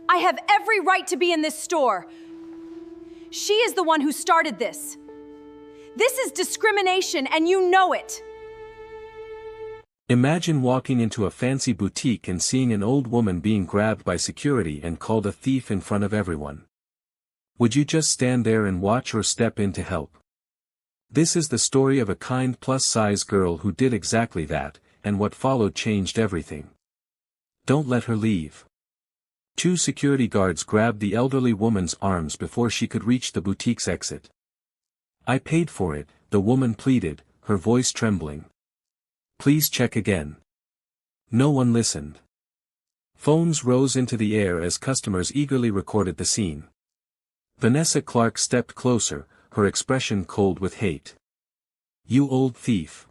I have every right to be in this store. She is the one who started this. This is discrimination, and you know it. Imagine walking into a fancy boutique and seeing an old woman being grabbed by security and called a thief in front of everyone. Would you just stand there and watch or step in to help? This is the story of a kind plus-size girl who did exactly that, and what followed changed everything. Don't let her leave. Two security guards grabbed the elderly woman's arms before she could reach the boutique's exit. I paid for it, the woman pleaded, her voice trembling. Please check again. No one listened. Phones rose into the air as customers eagerly recorded the scene. Vanessa Clark stepped closer, her expression cold with hate. You old thief.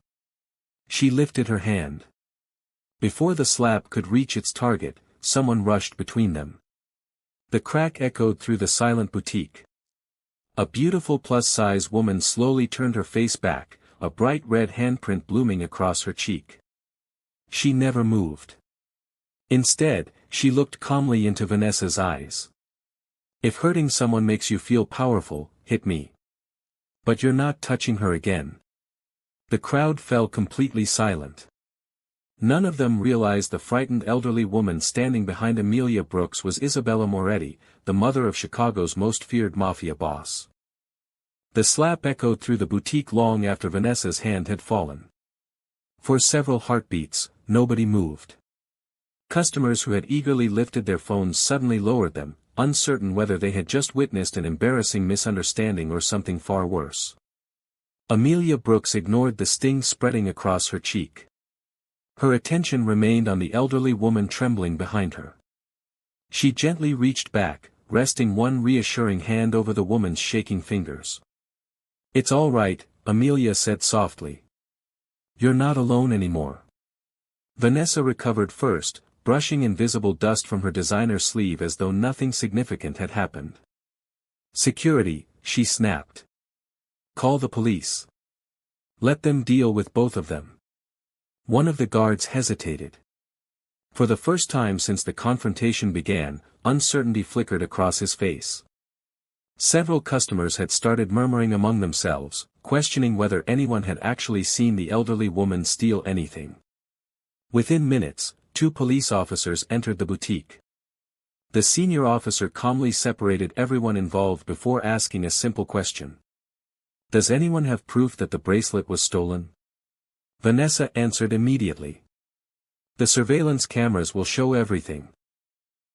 She lifted her hand. Before the slap could reach its target, someone rushed between them. The crack echoed through the silent boutique. A beautiful plus-size woman slowly turned her face back, a bright red handprint blooming across her cheek. She never moved. Instead, she looked calmly into Vanessa's eyes. If hurting someone makes you feel powerful, hit me. But you're not touching her again. The crowd fell completely silent. None of them realized the frightened elderly woman standing behind Amelia Brooks was Isabella Moretti, the mother of Chicago's most feared mafia boss. The slap echoed through the boutique long after Vanessa's hand had fallen. For several heartbeats, nobody moved. Customers who had eagerly lifted their phones suddenly lowered them, uncertain whether they had just witnessed an embarrassing misunderstanding or something far worse. Amelia Brooks ignored the sting spreading across her cheek. Her attention remained on the elderly woman trembling behind her. She gently reached back, resting one reassuring hand over the woman's shaking fingers. It's all right, Amelia said softly. You're not alone anymore. Vanessa recovered first, brushing invisible dust from her designer sleeve as though nothing significant had happened. Security, she snapped. Call the police. Let them deal with both of them. One of the guards hesitated. For the first time since the confrontation began, uncertainty flickered across his face. Several customers had started murmuring among themselves, questioning whether anyone had actually seen the elderly woman steal anything. Within minutes, 2 police officers entered the boutique. The senior officer calmly separated everyone involved before asking a simple question. Does anyone have proof that the bracelet was stolen? Vanessa answered immediately. The surveillance cameras will show everything.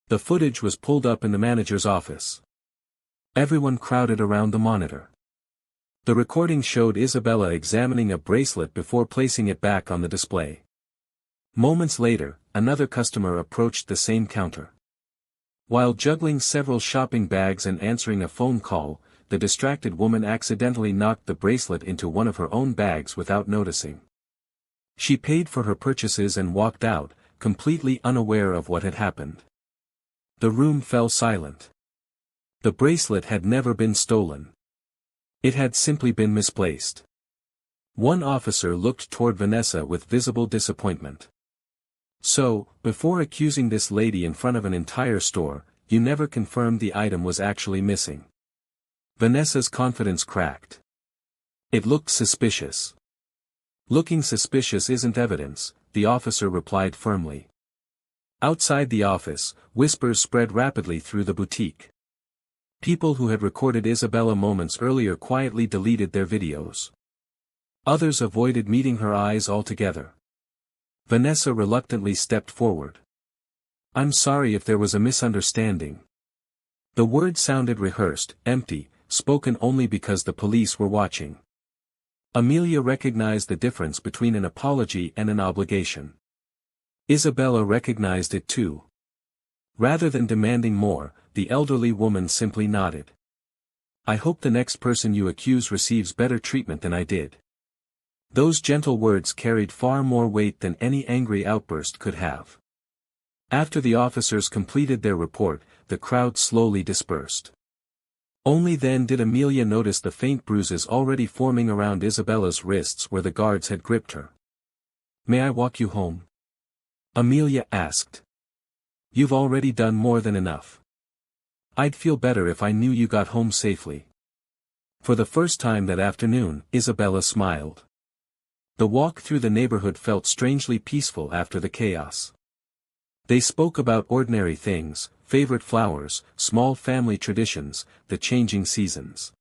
The footage was pulled up in the manager's office. Everyone crowded around the monitor. The recording showed Isabella examining a bracelet before placing it back on the display. Moments later, another customer approached the same counter. While juggling several shopping bags and answering a phone call, the distracted woman accidentally knocked the bracelet into one of her own bags without noticing. She paid for her purchases and walked out, completely unaware of what had happened. The room fell silent. The bracelet had never been stolen. It had simply been misplaced. One officer looked toward Vanessa with visible disappointment. So, before accusing this lady in front of an entire store, you never confirmed the item was actually missing. Vanessa's confidence cracked. It looked suspicious. Looking suspicious isn't evidence, the officer replied firmly. Outside the office, whispers spread rapidly through the boutique. People who had recorded Isabella moments earlier quietly deleted their videos. Others avoided meeting her eyes altogether. Vanessa reluctantly stepped forward. I'm sorry if there was a misunderstanding. The word sounded rehearsed, empty, spoken only because the police were watching. Amelia recognized the difference between an apology and an obligation. Isabella recognized it too. Rather than demanding more, the elderly woman simply nodded. I hope the next person you accuse receives better treatment than I did. Those gentle words carried far more weight than any angry outburst could have. After the officers completed their report, the crowd slowly dispersed. Only then did Amelia notice the faint bruises already forming around Isabella's wrists where the guards had gripped her. May I walk you home? Amelia asked. You've already done more than enough. I'd feel better if I knew you got home safely. For the first time that afternoon, Isabella smiled. The walk through the neighborhood felt strangely peaceful after the chaos. They spoke about ordinary things, favorite flowers, small family traditions, the changing seasons.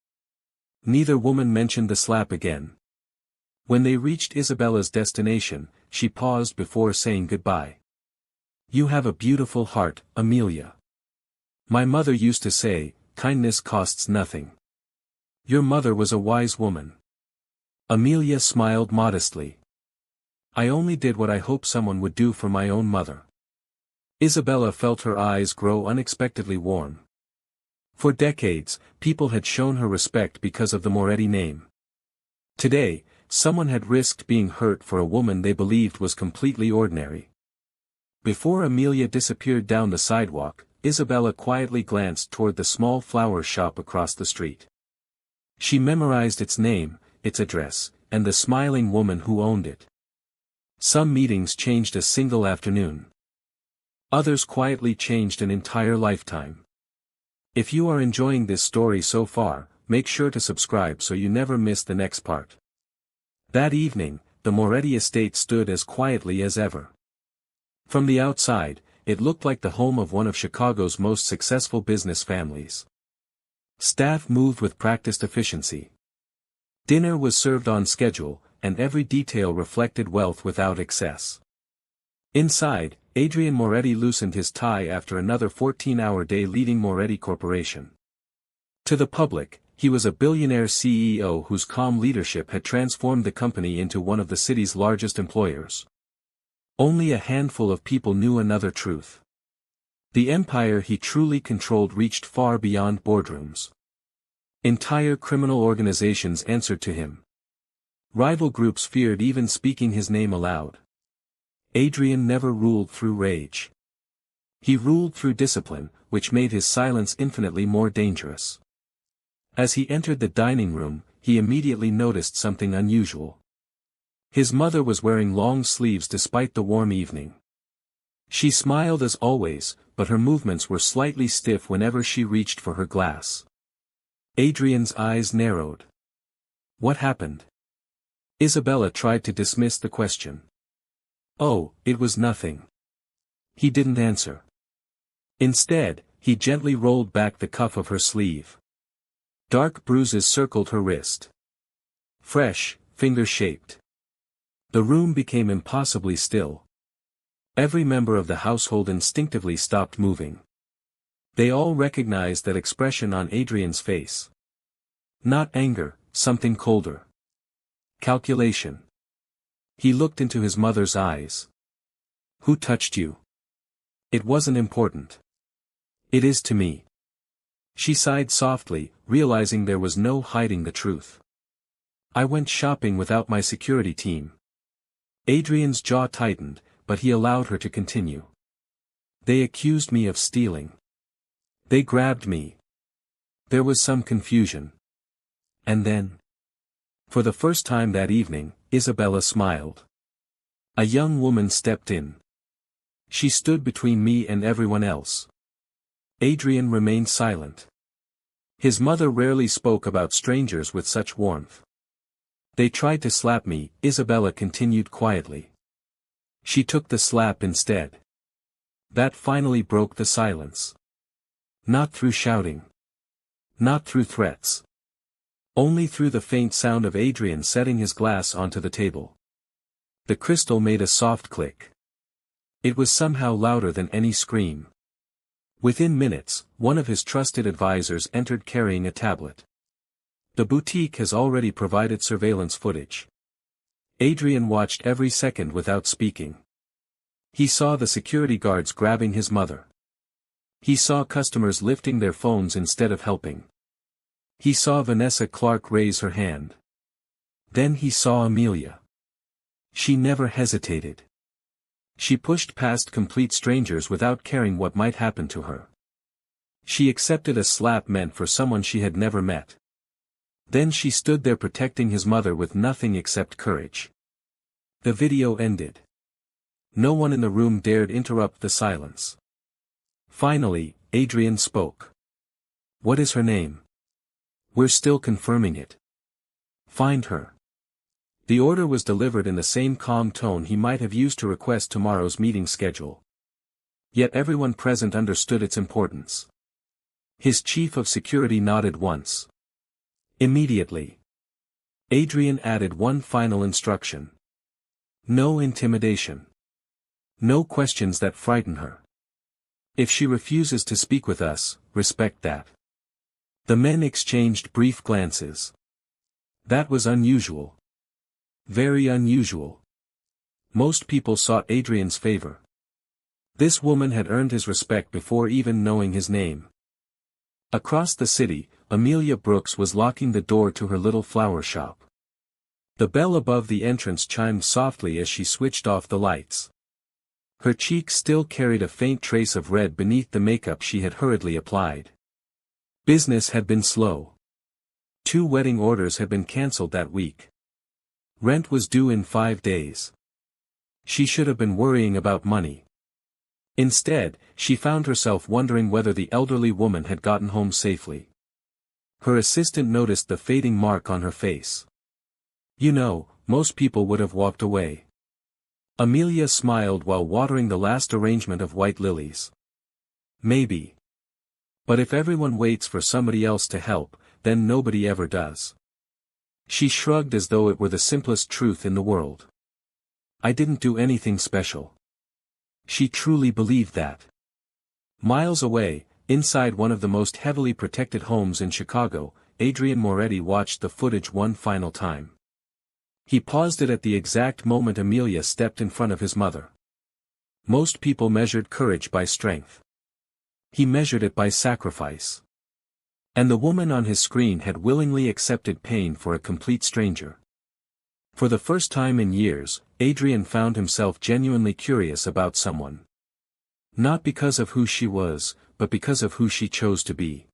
Neither woman mentioned the slap again. When they reached Isabella's destination, she paused before saying goodbye. You have a beautiful heart, Amelia. My mother used to say, kindness costs nothing. Your mother was a wise woman. Amelia smiled modestly. I only did what I hoped someone would do for my own mother. Isabella felt her eyes grow unexpectedly warm. For decades, people had shown her respect because of the Moretti name. Today, someone had risked being hurt for a woman they believed was completely ordinary. Before Amelia disappeared down the sidewalk, Isabella quietly glanced toward the small flower shop across the street. She memorized its name, its address, and the smiling woman who owned it. Some meetings changed a single afternoon. Others quietly changed an entire lifetime. If you are enjoying this story so far, make sure to subscribe so you never miss the next part. That evening, the Moretti estate stood as quietly as ever. From the outside, it looked like the home of one of Chicago's most successful business families. Staff moved with practiced efficiency. Dinner was served on schedule, and every detail reflected wealth without excess. Inside, Adrian Moretti loosened his tie after another 14-hour day leading Moretti Corporation. To the public, he was a billionaire CEO whose calm leadership had transformed the company into one of the city's largest employers. Only a handful of people knew another truth. The empire he truly controlled reached far beyond boardrooms. Entire criminal organizations answered to him. Rival groups feared even speaking his name aloud. Adrian never ruled through rage. He ruled through discipline, which made his silence infinitely more dangerous. As he entered the dining room, he immediately noticed something unusual. His mother was wearing long sleeves despite the warm evening. She smiled as always, but her movements were slightly stiff whenever she reached for her glass. Adrian's eyes narrowed. What happened? Isabella tried to dismiss the question. Oh, it was nothing. He didn't answer. Instead, he gently rolled back the cuff of her sleeve. Dark bruises circled her wrist. Fresh, finger-shaped. The room became impossibly still. Every member of the household instinctively stopped moving. They all recognized that expression on Adrian's face. Not anger, something colder. Calculation. He looked into his mother's eyes. Who touched you? It wasn't important. It is to me. She sighed softly, realizing there was no hiding the truth. I went shopping without my security team. Adrian's jaw tightened, but he allowed her to continue. They accused me of stealing. They grabbed me. There was some confusion. And then? For the first time that evening, Isabella smiled. A young woman stepped in. She stood between me and everyone else. Adrian remained silent. His mother rarely spoke about strangers with such warmth. They tried to slap me, Isabella continued quietly. She took the slap instead. That finally broke the silence. Not through shouting. Not through threats. Only through the faint sound of Adrian setting his glass onto the table. The crystal made a soft click. It was somehow louder than any scream. Within minutes, one of his trusted advisors entered carrying a tablet. The boutique has already provided surveillance footage. Adrian watched every second without speaking. He saw the security guards grabbing his mother. He saw customers lifting their phones instead of helping. He saw Vanessa Clark raise her hand. Then he saw Amelia. She never hesitated. She pushed past complete strangers without caring what might happen to her. She accepted a slap meant for someone she had never met. Then she stood there protecting his mother with nothing except courage. The video ended. No one in the room dared interrupt the silence. Finally, Adrian spoke. What is her name? We're still confirming it. Find her. The order was delivered in the same calm tone he might have used to request tomorrow's meeting schedule. Yet everyone present understood its importance. His chief of security nodded once. Immediately. Adrian added one final instruction. No intimidation. No questions that frighten her. If she refuses to speak with us, respect that. The men exchanged brief glances. That was unusual. Very unusual. Most people sought Adrian's favor. This woman had earned his respect before even knowing his name. Across the city, Amelia Brooks was locking the door to her little flower shop. The bell above the entrance chimed softly as she switched off the lights. Her cheeks still carried a faint trace of red beneath the makeup she had hurriedly applied. Business had been slow. 2 wedding orders had been cancelled that week. Rent was due in 5 days. She should have been worrying about money. Instead, she found herself wondering whether the elderly woman had gotten home safely. Her assistant noticed the fading mark on her face. You know, most people would have walked away. Amelia smiled while watering the last arrangement of white lilies. Maybe. But if everyone waits for somebody else to help, then nobody ever does. She shrugged as though it were the simplest truth in the world. I didn't do anything special. She truly believed that. Miles away, inside one of the most heavily protected homes in Chicago, Adrian Moretti watched the footage one final time. He paused it at the exact moment Amelia stepped in front of his mother. Most people measured courage by strength. He measured it by sacrifice. And the woman on his screen had willingly accepted pain for a complete stranger. For the first time in years, Adrian found himself genuinely curious about someone. Not because of who she was, but because of who she chose to be.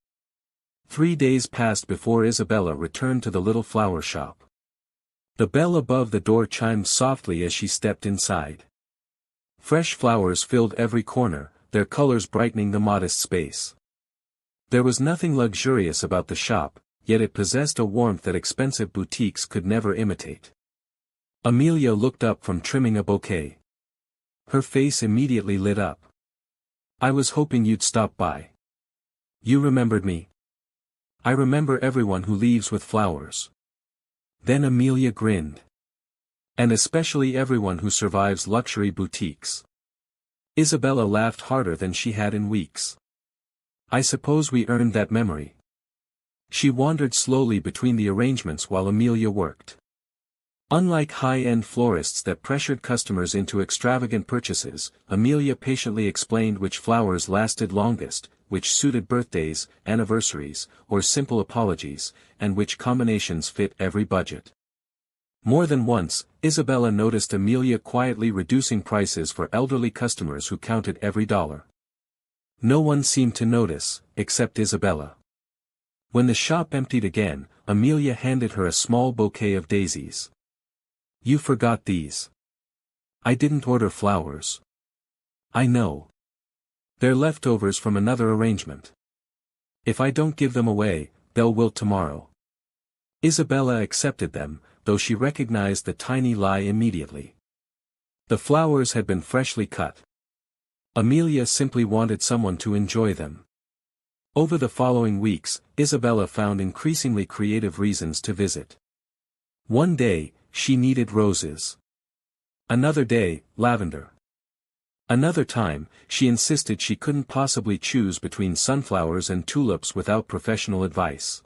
3 days passed before Isabella returned to the little flower shop. The bell above the door chimed softly as she stepped inside. Fresh flowers filled every corner, their colors brightening the modest space. There was nothing luxurious about the shop, yet it possessed a warmth that expensive boutiques could never imitate. Amelia looked up from trimming a bouquet. Her face immediately lit up. I was hoping you'd stop by. You remembered me? I remember everyone who leaves with flowers. Then Amelia grinned. And especially everyone who survives luxury boutiques. Isabella laughed harder than she had in weeks. I suppose we earned that memory. She wandered slowly between the arrangements while Amelia worked. Unlike high-end florists that pressured customers into extravagant purchases, Amelia patiently explained which flowers lasted longest, which suited birthdays, anniversaries, or simple apologies, and which combinations fit every budget. More than once, Isabella noticed Amelia quietly reducing prices for elderly customers who counted every dollar. No one seemed to notice, except Isabella. When the shop emptied again, Amelia handed her a small bouquet of daisies. You forgot these. I didn't order flowers. I know. They're leftovers from another arrangement. If I don't give them away, they'll wilt tomorrow. Isabella accepted them, though she recognized the tiny lie immediately. The flowers had been freshly cut. Amelia simply wanted someone to enjoy them. Over the following weeks, Isabella found increasingly creative reasons to visit. One day, she needed roses. Another day, lavender. Another time, she insisted she couldn't possibly choose between sunflowers and tulips without professional advice.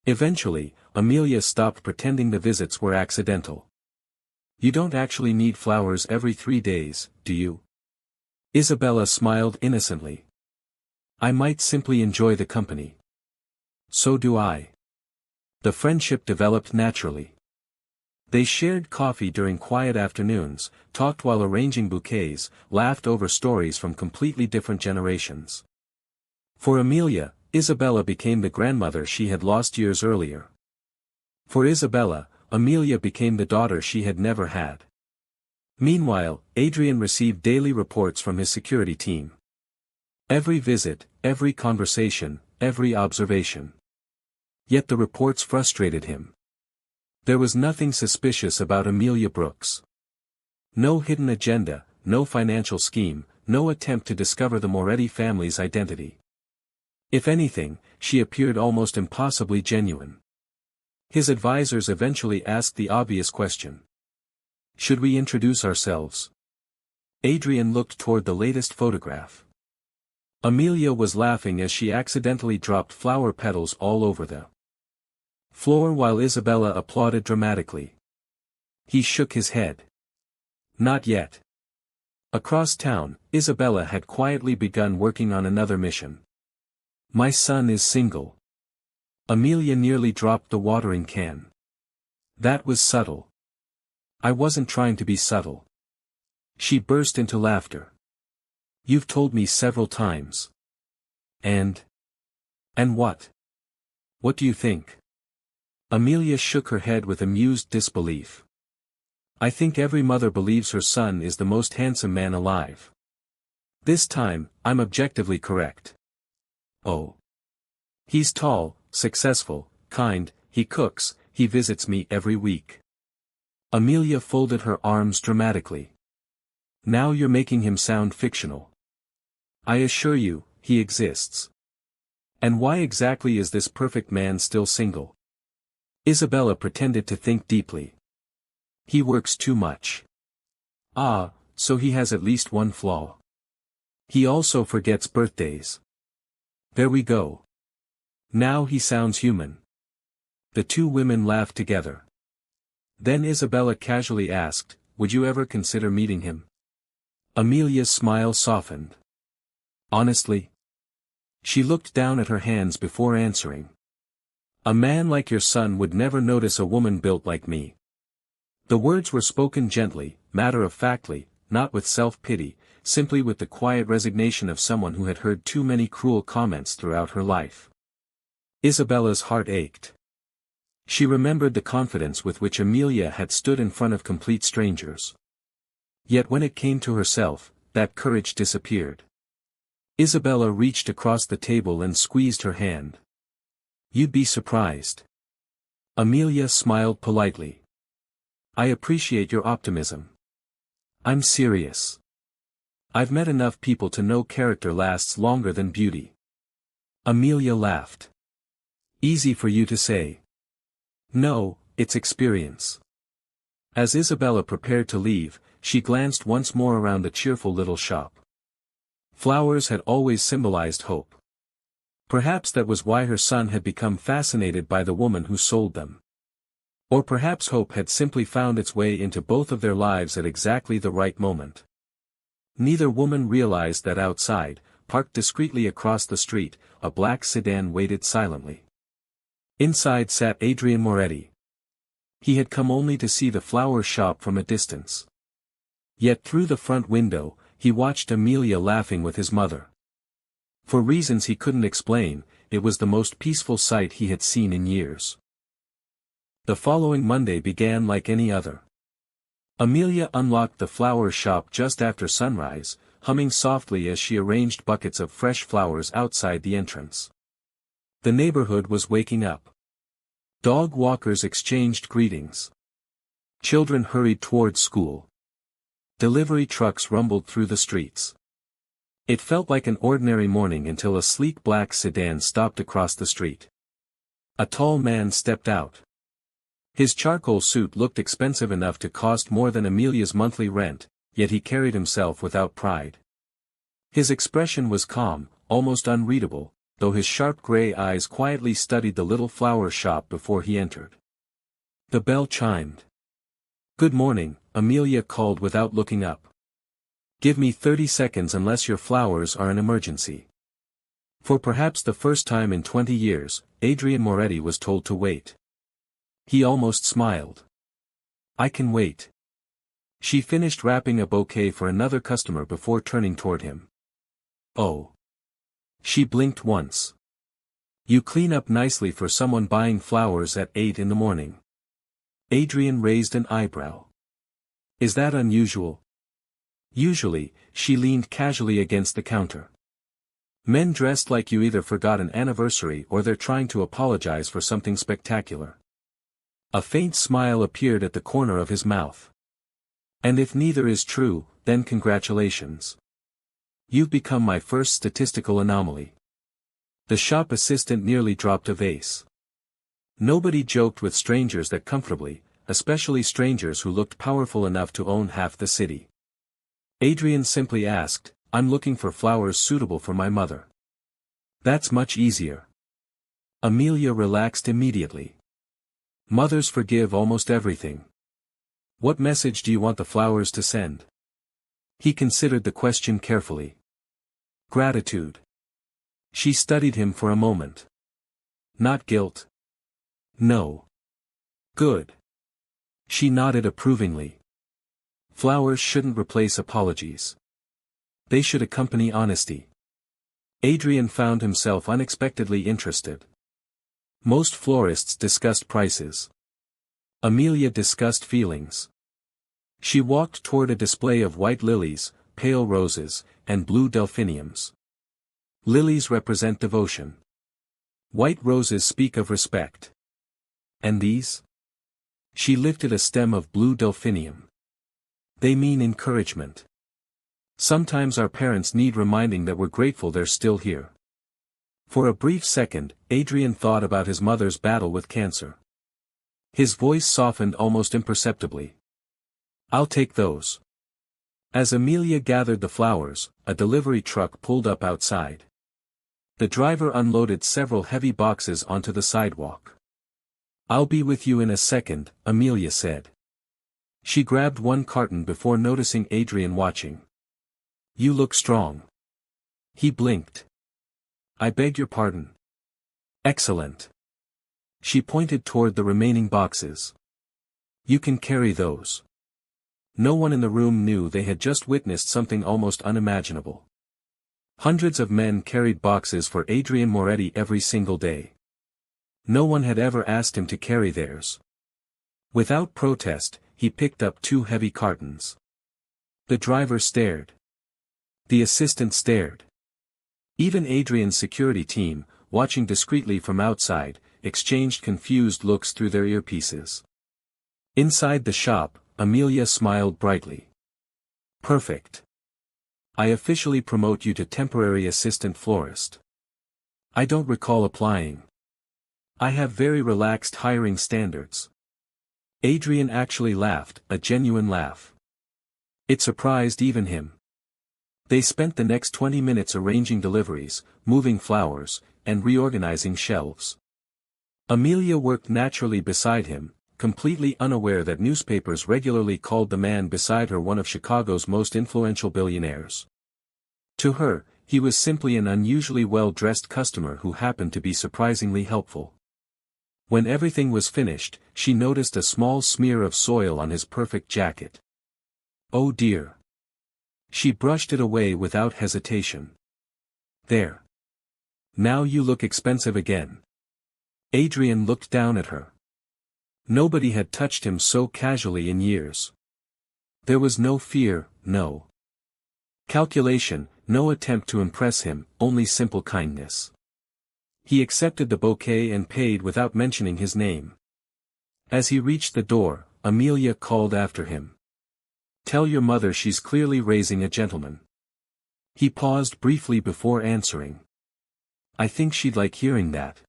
Eventually, Amelia stopped pretending the visits were accidental. You don't actually need flowers every 3 days, do you? Isabella smiled innocently. I might simply enjoy the company. So do I. The friendship developed naturally. They shared coffee during quiet afternoons, talked while arranging bouquets, laughed over stories from completely different generations. For Amelia, Isabella became the grandmother she had lost years earlier. For Isabella, Amelia became the daughter she had never had. Meanwhile, Adrian received daily reports from his security team. Every visit, every conversation, every observation. Yet the reports frustrated him. There was nothing suspicious about Amelia Brooks. No hidden agenda, no financial scheme, no attempt to discover the Moretti family's identity. If anything, she appeared almost impossibly genuine. His advisors eventually asked the obvious question. Should we introduce ourselves? Adrian looked toward the latest photograph. Amelia was laughing as she accidentally dropped flower petals all over the floor while Isabella applauded dramatically. He shook his head. Not yet. Across town, Isabella had quietly begun working on another mission. My son is single. Amelia nearly dropped the watering can. That was subtle. I wasn't trying to be subtle. She burst into laughter. You've told me several times. And what? What do you think? Amelia shook her head with amused disbelief. I think every mother believes her son is the most handsome man alive. This time, I'm objectively correct. Oh. He's tall, successful, kind, he cooks, he visits me every week. Amelia folded her arms dramatically. Now you're making him sound fictional. I assure you, he exists. And why exactly is this perfect man still single? Isabella pretended to think deeply. He works too much. Ah, so he has at least one flaw. He also forgets birthdays. There we go. Now he sounds human. The two women laughed together. Then Isabella casually asked, would you ever consider meeting him? Amelia's smile softened. Honestly? She looked down at her hands before answering. A man like your son would never notice a woman built like me. The words were spoken gently, matter-of-factly, not with self-pity, simply with the quiet resignation of someone who had heard too many cruel comments throughout her life. Isabella's heart ached. She remembered the confidence with which Amelia had stood in front of complete strangers. Yet when it came to herself, that courage disappeared. Isabella reached across the table and squeezed her hand. You'd be surprised. Amelia smiled politely. I appreciate your optimism. I'm serious. I've met enough people to know character lasts longer than beauty. Amelia laughed. Easy for you to say. No, it's experience. As Isabella prepared to leave, she glanced once more around the cheerful little shop. Flowers had always symbolized hope. Perhaps that was why her son had become fascinated by the woman who sold them. Or perhaps hope had simply found its way into both of their lives at exactly the right moment. Neither woman realized that outside, parked discreetly across the street, a black sedan waited silently. Inside sat Adrian Moretti. He had come only to see the flower shop from a distance. Yet through the front window, he watched Amelia laughing with his mother. For reasons he couldn't explain, it was the most peaceful sight he had seen in years. The following Monday began like any other. Amelia unlocked the flower shop just after sunrise, humming softly as she arranged buckets of fresh flowers outside the entrance. The neighborhood was waking up. Dog walkers exchanged greetings. Children hurried towards school. Delivery trucks rumbled through the streets. It felt like an ordinary morning until a sleek black sedan stopped across the street. A tall man stepped out. His charcoal suit looked expensive enough to cost more than Amelia's monthly rent, yet he carried himself without pride. His expression was calm, almost unreadable, though his sharp gray eyes quietly studied the little flower shop before he entered. The bell chimed. Good morning, Amelia called without looking up. Give me 30 seconds unless your flowers are an emergency. For perhaps the first time in 20 years, Adrian Moretti was told to wait. He almost smiled. I can wait. She finished wrapping a bouquet for another customer before turning toward him. Oh. She blinked once. You clean up nicely for someone buying flowers at 8 in the morning. Adrian raised an eyebrow. Is that unusual? Usually, she leaned casually against the counter. Men dressed like you either forgot an anniversary or they're trying to apologize for something spectacular. A faint smile appeared at the corner of his mouth. And if neither is true, then congratulations. You've become my first statistical anomaly. The shop assistant nearly dropped a vase. Nobody joked with strangers that comfortably, especially strangers who looked powerful enough to own half the city. Adrian simply asked, "I'm looking for flowers suitable for my mother." That's much easier. Amelia relaxed immediately. Mothers forgive almost everything. What message do you want the flowers to send? He considered the question carefully. Gratitude. She studied him for a moment. Not guilt. No. Good. She nodded approvingly. Flowers shouldn't replace apologies. They should accompany honesty. Adrian found himself unexpectedly interested. Most florists discussed prices. Amelia discussed feelings. She walked toward a display of white lilies, pale roses, and blue delphiniums. Lilies represent devotion. White roses speak of respect. And these? She lifted a stem of blue delphinium. They mean encouragement. Sometimes our parents need reminding that we're grateful they're still here. For a brief second, Adrian thought about his mother's battle with cancer. His voice softened almost imperceptibly. I'll take those. As Amelia gathered the flowers, a delivery truck pulled up outside. The driver unloaded several heavy boxes onto the sidewalk. I'll be with you in a second, Amelia said. She grabbed one carton before noticing Adrian watching. You look strong. He blinked. I beg your pardon. Excellent. She pointed toward the remaining boxes. You can carry those. No one in the room knew they had just witnessed something almost unimaginable. Hundreds of men carried boxes for Adrian Moretti every single day. No one had ever asked him to carry theirs. Without protest, he picked up 2 heavy cartons. The driver stared. The assistant stared. Even Adrian's security team, watching discreetly from outside, exchanged confused looks through their earpieces. Inside the shop, Amelia smiled brightly. Perfect. I officially promote you to temporary assistant florist. I don't recall applying. I have very relaxed hiring standards. Adrian actually laughed, a genuine laugh. It surprised even him. They spent the next 20 minutes arranging deliveries, moving flowers, and reorganizing shelves. Amelia worked naturally beside him, completely unaware that newspapers regularly called the man beside her one of Chicago's most influential billionaires. To her, he was simply an unusually well-dressed customer who happened to be surprisingly helpful. When everything was finished, she noticed a small smear of soil on his perfect jacket. Oh dear. She brushed it away without hesitation. There. Now you look expensive again. Adrian looked down at her. Nobody had touched him so casually in years. There was no fear, no calculation, no attempt to impress him, only simple kindness. He accepted the bouquet and paid without mentioning his name. As he reached the door, Amelia called after him. Tell your mother she's clearly raising a gentleman. He paused briefly before answering. I think she'd like hearing that.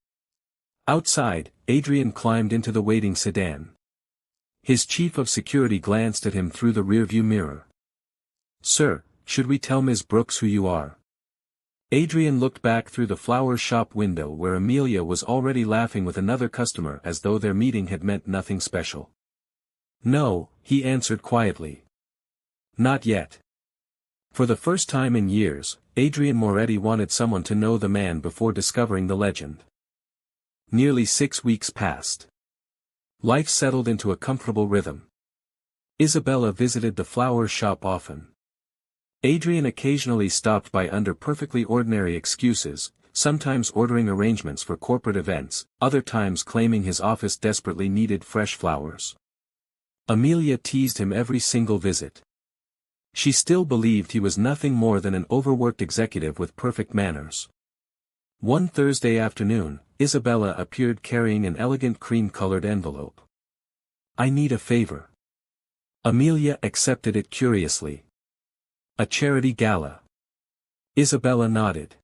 Outside, Adrian climbed into the waiting sedan. His chief of security glanced at him through the rearview mirror. Sir, should we tell Ms. Brooks who you are? Adrian looked back through the flower shop window where Amelia was already laughing with another customer as though their meeting had meant nothing special. No, he answered quietly. Not yet. For the first time in years, Adrian Moretti wanted someone to know the man before discovering the legend. Nearly 6 weeks passed. Life settled into a comfortable rhythm. Isabella visited the flower shop often. Adrian occasionally stopped by under perfectly ordinary excuses, sometimes ordering arrangements for corporate events, other times claiming his office desperately needed fresh flowers. Amelia teased him every single visit. She still believed he was nothing more than an overworked executive with perfect manners. One Thursday afternoon, Isabella appeared carrying an elegant cream-colored envelope. "I need a favor." Amelia accepted it curiously. "A charity gala." Isabella nodded.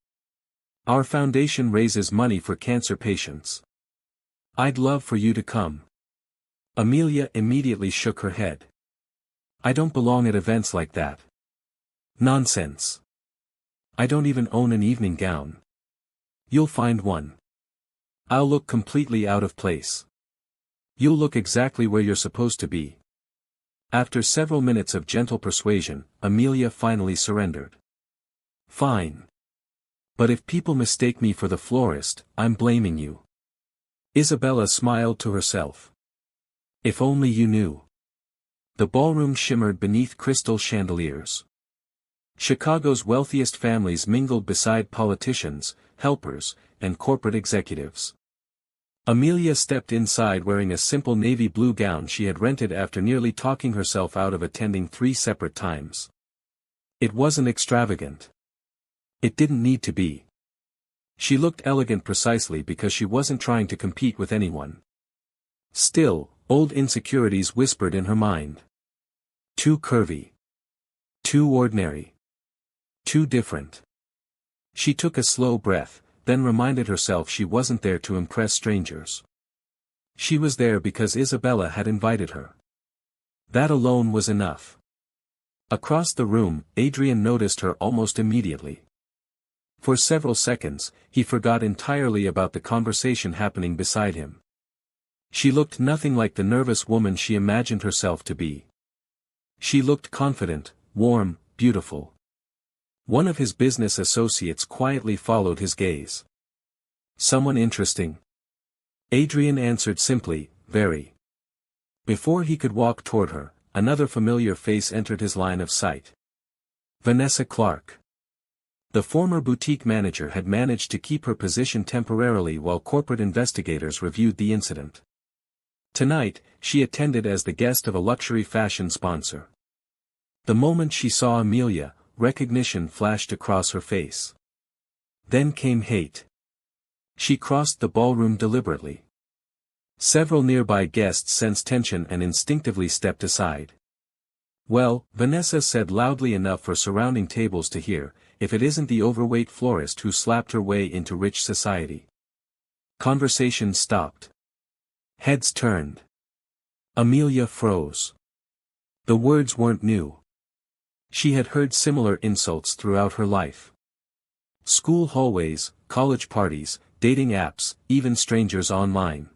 "Our foundation raises money for cancer patients. I'd love for you to come." Amelia immediately shook her head. "I don't belong at events like that." "Nonsense. I don't even own an evening gown." "You'll find one. I'll look completely out of place." "You'll look exactly where you're supposed to be." After several minutes of gentle persuasion, Amelia finally surrendered. "Fine. But if people mistake me for the florist, I'm blaming you." Isabella smiled to herself. "If only you knew." The ballroom shimmered beneath crystal chandeliers. Chicago's wealthiest families mingled beside politicians, helpers, and corporate executives. Amelia stepped inside wearing a simple navy blue gown she had rented after nearly talking herself out of attending 3 separate times. It wasn't extravagant. It didn't need to be. She looked elegant precisely because she wasn't trying to compete with anyone. Still, old insecurities whispered in her mind. Too curvy. Too ordinary. Too different. She took a slow breath, then reminded herself she wasn't there to impress strangers. She was there because Isabella had invited her. That alone was enough. Across the room, Adrian noticed her almost immediately. For several seconds, he forgot entirely about the conversation happening beside him. She looked nothing like the nervous woman she imagined herself to be. She looked confident, warm, beautiful. One of his business associates quietly followed his gaze. "Someone interesting?" Adrian answered simply, "Very." Before he could walk toward her, another familiar face entered his line of sight. Vanessa Clark. The former boutique manager had managed to keep her position temporarily while corporate investigators reviewed the incident. Tonight, she attended as the guest of a luxury fashion sponsor. The moment she saw Amelia, recognition flashed across her face. Then came hate. She crossed the ballroom deliberately. Several nearby guests sensed tension and instinctively stepped aside. "Well," Vanessa said loudly enough for surrounding tables to hear, "if it isn't the overweight florist who slapped her way into rich society." Conversation stopped. Heads turned. Amelia froze. The words weren't new. She had heard similar insults throughout her life. School hallways, college parties, dating apps, even strangers online.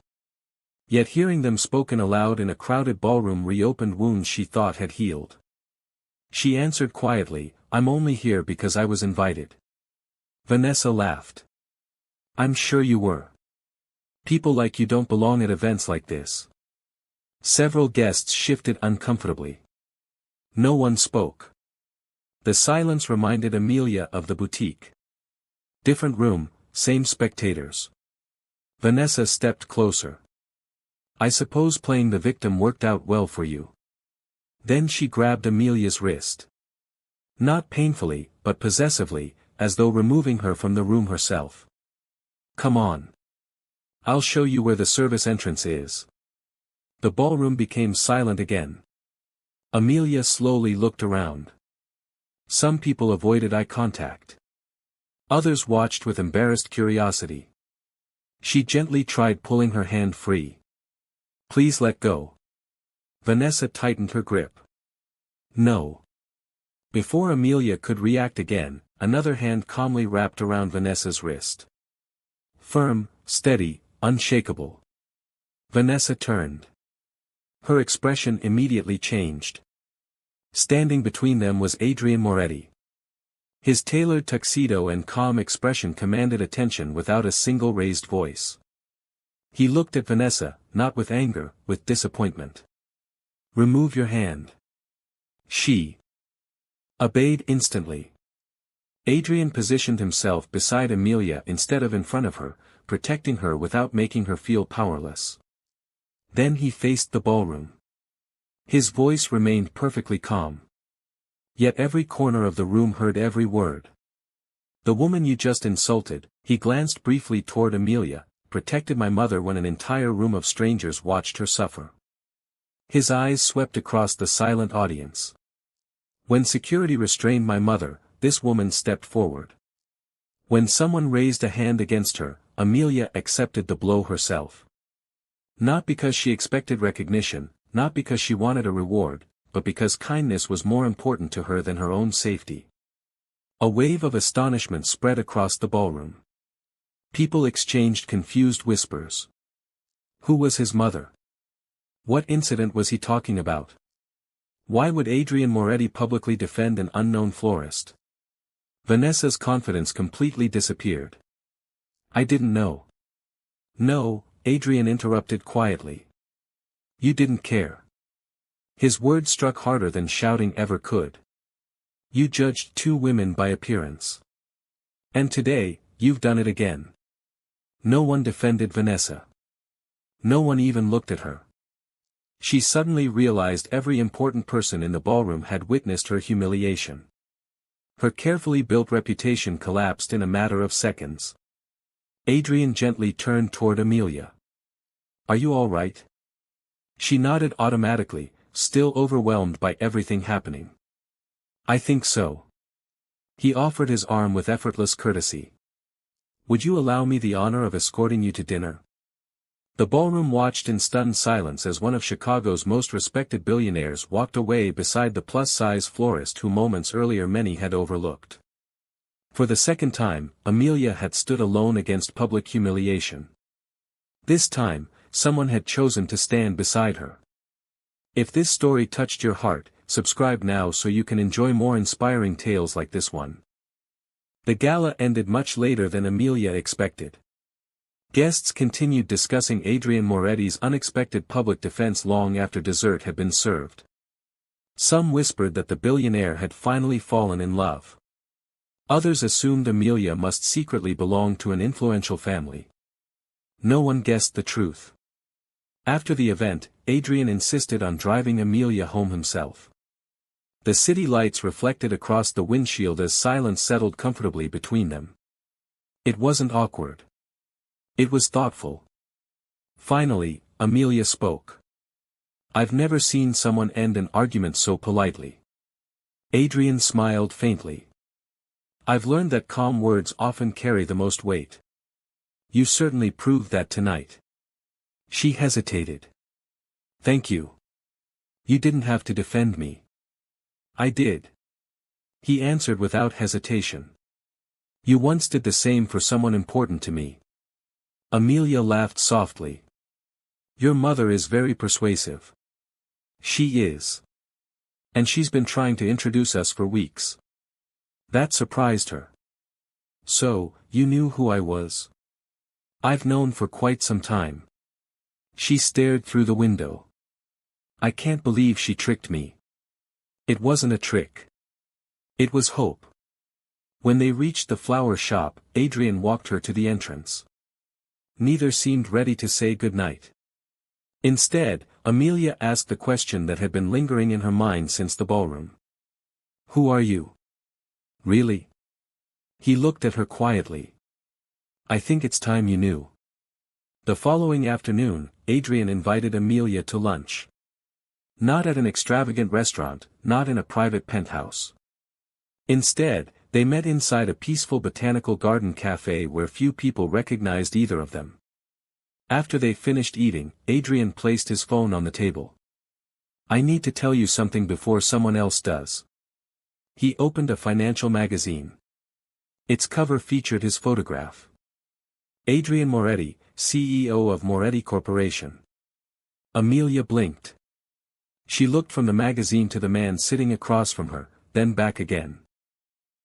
Yet hearing them spoken aloud in a crowded ballroom reopened wounds she thought had healed. She answered quietly, "I'm only here because I was invited." Vanessa laughed. "I'm sure you were. People like you don't belong at events like this." Several guests shifted uncomfortably. No one spoke. The silence reminded Amelia of the boutique. Different room, same spectators. Vanessa stepped closer. "I suppose playing the victim worked out well for you." Then she grabbed Amelia's wrist. Not painfully, but possessively, as though removing her from the room herself. "Come on. I'll show you where the service entrance is." The ballroom became silent again. Amelia slowly looked around. Some people avoided eye contact. Others watched with embarrassed curiosity. She gently tried pulling her hand free. "Please let go." Vanessa tightened her grip. "No." Before Amelia could react again, another hand calmly wrapped around Vanessa's wrist. Firm, steady, unshakable. Vanessa turned. Her expression immediately changed. Standing between them was Adrian Moretti. His tailored tuxedo and calm expression commanded attention without a single raised voice. He looked at Vanessa, not with anger, with disappointment. "Remove your hand." She obeyed instantly. Adrian positioned himself beside Amelia instead of in front of her, protecting her without making her feel powerless. Then he faced the ballroom. His voice remained perfectly calm. Yet every corner of the room heard every word. The woman you just insulted, he glanced briefly toward Amelia, protected my mother when an entire room of strangers watched her suffer. His eyes swept across the silent audience. When security restrained my mother, this woman stepped forward. When someone raised a hand against her, Amelia accepted the blow herself. Not because she expected recognition, not because she wanted a reward, but because kindness was more important to her than her own safety. A wave of astonishment spread across the ballroom. People exchanged confused whispers. Who was his mother? What incident was he talking about? Why would Adrian Moretti publicly defend an unknown florist? Vanessa's confidence completely disappeared. I didn't know. No, Adrian interrupted quietly. You didn't care. His words struck harder than shouting ever could. You judged two women by appearance. And today, you've done it again. No one defended Vanessa. No one even looked at her. She suddenly realized every important person in the ballroom had witnessed her humiliation. Her carefully built reputation collapsed in a matter of seconds. Adrian gently turned toward Amelia. Are you all right? She nodded automatically, still overwhelmed by everything happening. I think so. He offered his arm with effortless courtesy. Would you allow me the honor of escorting you to dinner? The ballroom watched in stunned silence as one of Chicago's most respected billionaires walked away beside the plus-size florist who moments earlier many had overlooked. For the second time, Amelia had stood alone against public humiliation. This time, someone had chosen to stand beside her. If this story touched your heart, subscribe now so you can enjoy more inspiring tales like this one. The gala ended much later than Amelia expected. Guests continued discussing Adrian Moretti's unexpected public defense long after dessert had been served. Some whispered that the billionaire had finally fallen in love. Others assumed Amelia must secretly belong to an influential family. No one guessed the truth. After the event, Adrian insisted on driving Amelia home himself. The city lights reflected across the windshield as silence settled comfortably between them. It wasn't awkward. It was thoughtful. Finally, Amelia spoke. I've never seen someone end an argument so politely. Adrian smiled faintly. I've learned that calm words often carry the most weight. You certainly proved that tonight. She hesitated. Thank you. You didn't have to defend me. I did. He answered without hesitation. You once did the same for someone important to me. Amelia laughed softly. Your mother is very persuasive. She is. And she's been trying to introduce us for weeks. That surprised her. So, you knew who I was? I've known for quite some time. She stared through the window. I can't believe she tricked me. It wasn't a trick. It was hope. When they reached the flower shop, Adrian walked her to the entrance. Neither seemed ready to say goodnight. Instead, Amelia asked the question that had been lingering in her mind since the ballroom. Who are you? Really? He looked at her quietly. I think it's time you knew. The following afternoon, Adrian invited Amelia to lunch. Not at an extravagant restaurant, not in a private penthouse. Instead, they met inside a peaceful botanical garden cafe where few people recognized either of them. After they finished eating, Adrian placed his phone on the table. I need to tell you something before someone else does. He opened a financial magazine. Its cover featured his photograph. Adrian Moretti, CEO of Moretti Corporation. Amelia blinked. She looked from the magazine to the man sitting across from her, then back again.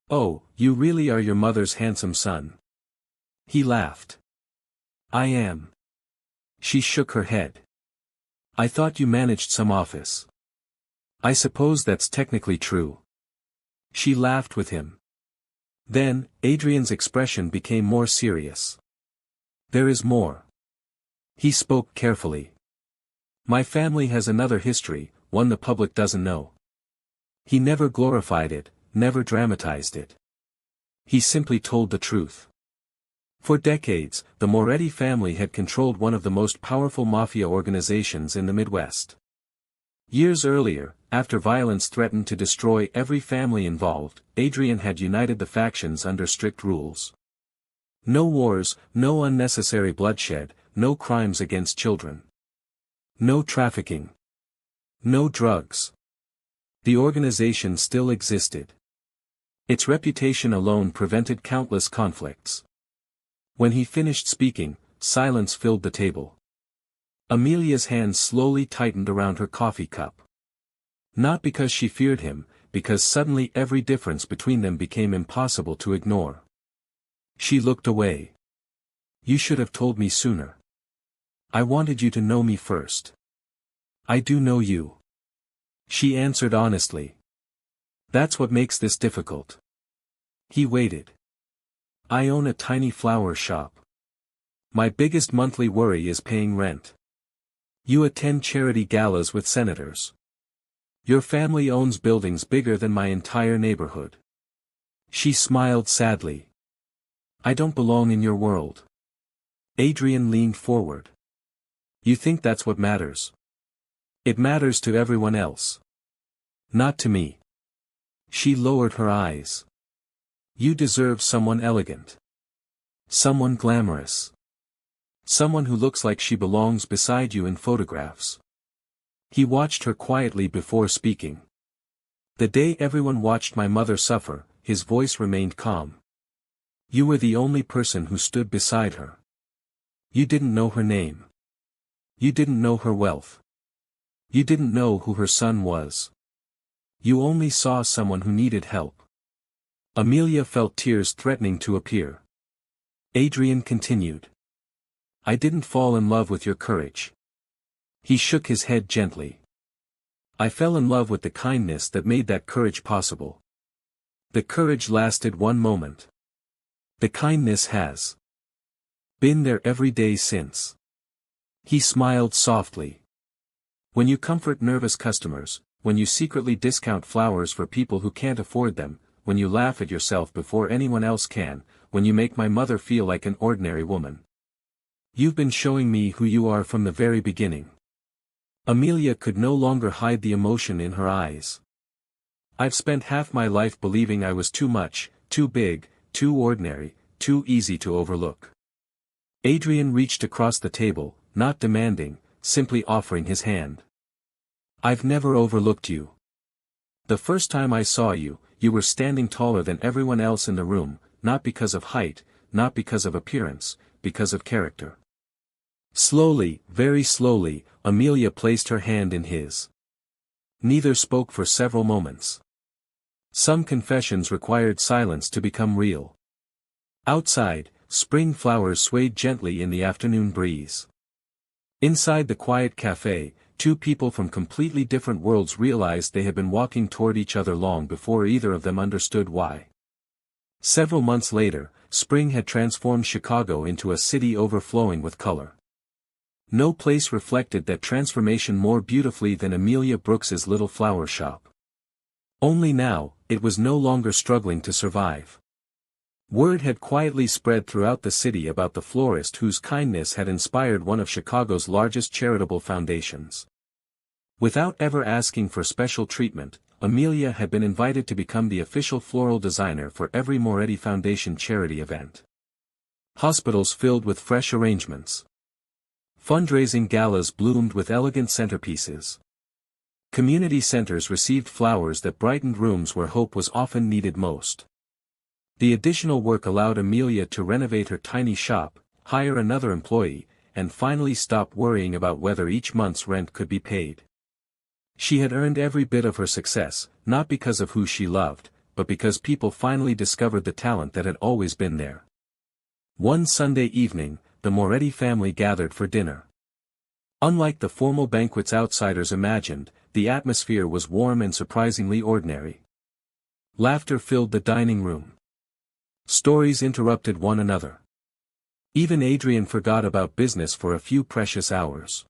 Oh, you really are your mother's handsome son. He laughed. I am. She shook her head. I thought you managed some office. I suppose that's technically true. She laughed with him. Then, Adrian's expression became more serious. There is more. He spoke carefully. My family has another history, one the public doesn't know. He never glorified it, never dramatized it. He simply told the truth. For decades, the Moretti family had controlled one of the most powerful mafia organizations in the Midwest. Years earlier, after violence threatened to destroy every family involved, Adrian had united the factions under strict rules. No wars, no unnecessary bloodshed, no crimes against children. No trafficking. No drugs. The organization still existed. Its reputation alone prevented countless conflicts. When he finished speaking, silence filled the table. Amelia's hands slowly tightened around her coffee cup. Not because she feared him, because suddenly every difference between them became impossible to ignore. She looked away. You should have told me sooner. I wanted you to know me first. I do know you. She answered honestly. That's what makes this difficult. He waited. I own a tiny flower shop. My biggest monthly worry is paying rent. You attend charity galas with senators. Your family owns buildings bigger than my entire neighborhood. She smiled sadly. I don't belong in your world. Adrian leaned forward. You think that's what matters? It matters to everyone else. Not to me. She lowered her eyes. You deserve someone elegant. Someone glamorous. Someone who looks like she belongs beside you in photographs. He watched her quietly before speaking. The day everyone watched my mother suffer, his voice remained calm. You were the only person who stood beside her. You didn't know her name. You didn't know her wealth. You didn't know who her son was. You only saw someone who needed help. Amelia felt tears threatening to appear. Adrian continued. I didn't fall in love with your courage. He shook his head gently. I fell in love with the kindness that made that courage possible. The courage lasted one moment. The kindness has been there every day since. He smiled softly. When you comfort nervous customers, when you secretly discount flowers for people who can't afford them, when you laugh at yourself before anyone else can, when you make my mother feel like an ordinary woman. You've been showing me who you are from the very beginning. Amelia could no longer hide the emotion in her eyes. I've spent half my life believing I was too much, too big, too ordinary, too easy to overlook. Adrian reached across the table, not demanding, simply offering his hand. I've never overlooked you. The first time I saw you, you were standing taller than everyone else in the room, not because of height, not because of appearance, because of character. Slowly, very slowly, Amelia placed her hand in his. Neither spoke for several moments. Some confessions required silence to become real. Outside, spring flowers swayed gently in the afternoon breeze. Inside the quiet cafe, two people from completely different worlds realized they had been walking toward each other long before either of them understood why. Several months later, spring had transformed Chicago into a city overflowing with color. No place reflected that transformation more beautifully than Amelia Brooks's little flower shop. Only now, it was no longer struggling to survive. Word had quietly spread throughout the city about the florist whose kindness had inspired one of Chicago's largest charitable foundations. Without ever asking for special treatment, Amelia had been invited to become the official floral designer for every Moretti Foundation charity event. Hospitals filled with fresh arrangements. Fundraising galas bloomed with elegant centerpieces. Community centers received flowers that brightened rooms where hope was often needed most. The additional work allowed Amelia to renovate her tiny shop, hire another employee, and finally stop worrying about whether each month's rent could be paid. She had earned every bit of her success, not because of who she loved, but because people finally discovered the talent that had always been there. One Sunday evening, the Moretti family gathered for dinner. Unlike the formal banquets outsiders imagined, the atmosphere was warm and surprisingly ordinary. Laughter filled the dining room. Stories interrupted one another. Even Adrian forgot about business for a few precious hours.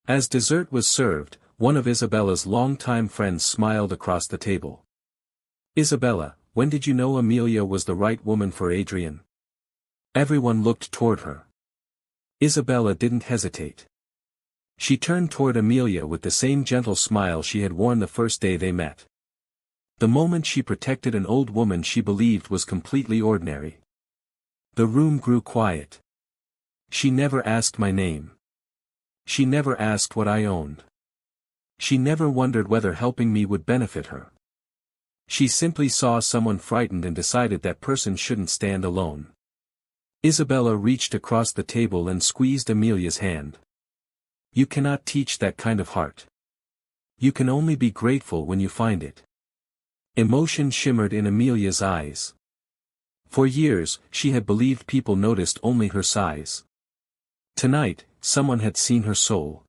As dessert was served, one of Isabella's longtime friends smiled across the table. "Isabella, when did you know Amelia was the right woman for Adrian?" Everyone looked toward her. Isabella didn't hesitate. She turned toward Amelia with the same gentle smile she had worn the first day they met. The moment she protected an old woman she believed was completely ordinary. The room grew quiet. She never asked my name. She never asked what I owned. She never wondered whether helping me would benefit her. She simply saw someone frightened and decided that person shouldn't stand alone. Isabella reached across the table and squeezed Amelia's hand. "You cannot teach that kind of heart. You can only be grateful when you find it." Emotion shimmered in Amelia's eyes. For years, she had believed people noticed only her size. Tonight, someone had seen her soul.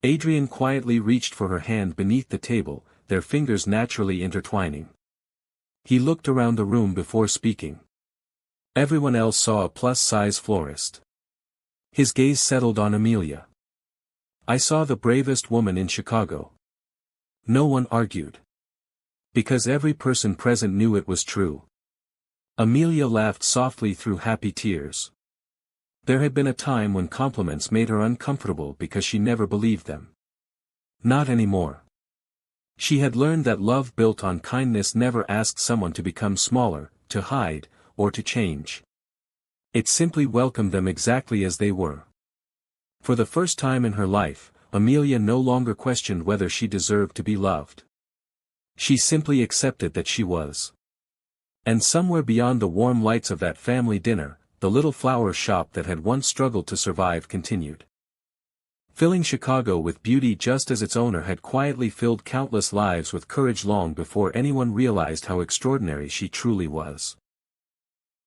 Adrian quietly reached for her hand beneath the table, their fingers naturally intertwining. He looked around the room before speaking. Everyone else saw a plus-size florist. His gaze settled on Amelia. "I saw the bravest woman in Chicago." No one argued. Because every person present knew it was true. Amelia laughed softly through happy tears. There had been a time when compliments made her uncomfortable because she never believed them. Not anymore. She had learned that love built on kindness never asked someone to become smaller, to hide, or to change. It simply welcomed them exactly as they were. For the first time in her life, Amelia no longer questioned whether she deserved to be loved. She simply accepted that she was. And somewhere beyond the warm lights of that family dinner, the little flower shop that had once struggled to survive continued. Filling Chicago with beauty just as its owner had quietly filled countless lives with courage long before anyone realized how extraordinary she truly was.